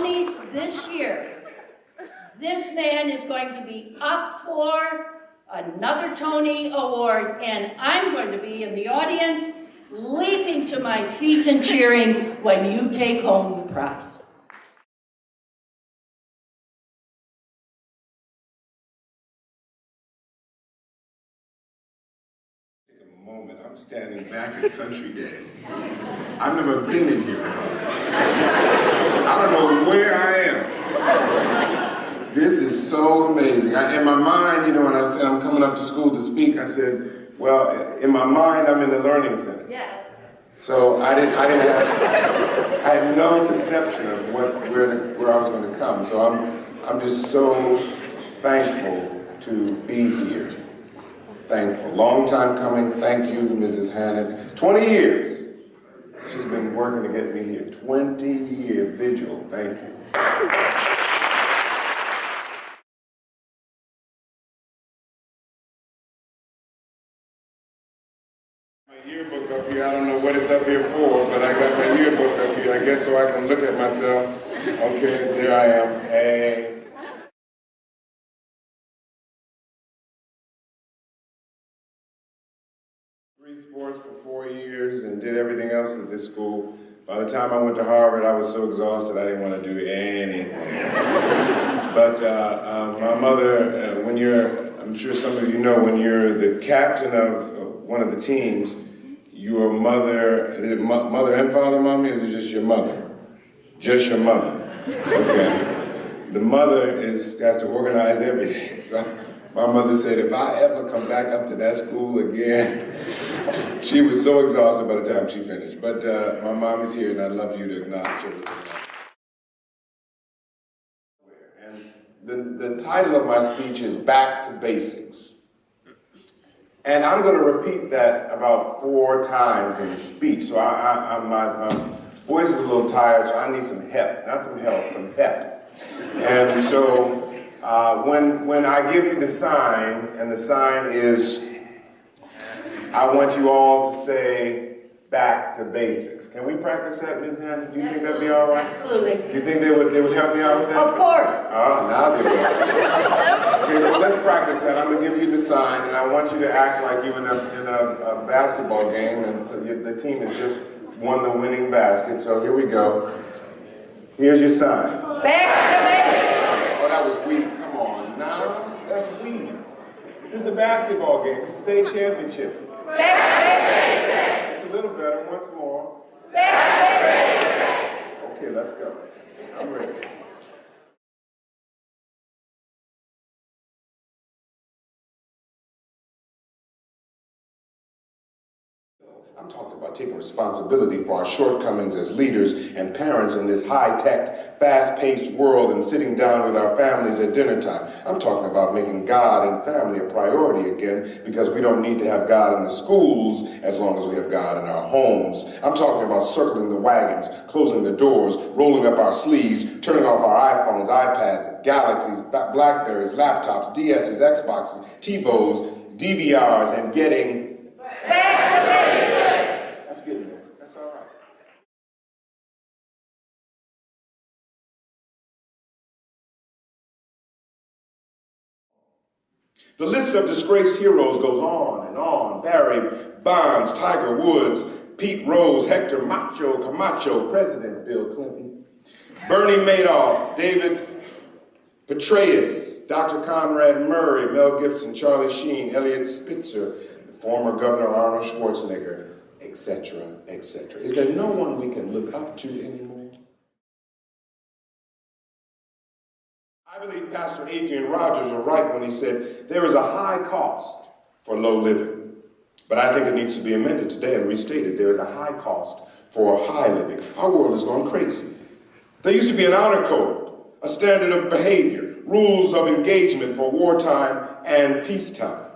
Tonys this year, this man is going to be up for another Tony Award, and I'm going to be in the audience leaping to my feet and cheering when you take home the prize. Moment. I'm standing back at Country Day. I've never been in here. I don't know where I am. This is so amazing. In my mind, you know, when I said I'm coming up to school to speak, I said, well, in my mind, I'm in the Learning Center. Yeah. So I had no conception of where I was going to come. So I'm just so thankful to be here. Thankful. Long time coming. Thank you, Mrs. Hannett. 20 years. She's been working to get me here. 20-year vigil. Thank you. My yearbook up here. I don't know what it's up here for, but I got my yearbook up here, I guess, so I can look at myself. Okay, there I am. Hey. Sports for 4 years and did everything else at this school. By the time I went to Harvard, I was so exhausted I didn't want to do anything. But my mother, when you're, I'm sure some of you know, when you're the captain of one of the teams, your mother, is it mother and father, mommy, or is it just your mother? Just your mother. Okay. The mother has to organize everything. So my mother said, if I ever come back up to that school again, she was so exhausted by the time she finished. But my mom is here, and I'd love you to acknowledge her. And the title of my speech is Back to Basics. And I'm going to repeat that about 4 times in the speech. So my voice is a little tired, so I need some help. Not some help, some pep. And so when I give you the sign, and the sign is, I want you all to say, back to basics. Can we practice that, Ms. Hannah? Do you think that'd be all right? Absolutely. Do you think they would help me out with that? Of course. Now they will. Okay, so let's practice that. I'm going to give you the sign, and I want you to act like you're in a basketball game, and so the team has just won the winning basket. So here we go. Here's your sign. Back to basics. Oh, that was weak. Come on. Now, that's weak. This is a basketball game. It's a state championship. Back to basics. It's a little better. Once more. Back to basics. Okay, let's go. I'm ready. I'm talking about taking responsibility for our shortcomings as leaders and parents in this high-tech, fast-paced world and sitting down with our families at dinner time. I'm talking about making God and family a priority again, because we don't need to have God in the schools as long as we have God in our homes. I'm talking about circling the wagons, closing the doors, rolling up our sleeves, turning off our iPhones, iPads, Galaxies, Blackberries, laptops, DSs, Xboxes, TiVos, DVRs, and getting back to basics. That's getting there. That's all right. The list of disgraced heroes goes on and on. Barry Bonds, Tiger Woods, Pete Rose, Hector Macho Camacho, President Bill Clinton, Bernie Madoff, David Petraeus, Dr. Conrad Murray, Mel Gibson, Charlie Sheen, Elliot Spitzer, the former Governor Arnold Schwarzenegger, etc., etc. Is there no one we can look up to anymore? I believe Pastor Adrian Rogers was right when he said there is a high cost for low living. But I think it needs to be amended today and restated. There is a high cost for high living. Our world has gone crazy. There used to be an honor code, a standard of behavior, rules of engagement for wartime and peacetime.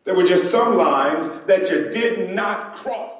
There were just some lines that you did not cross.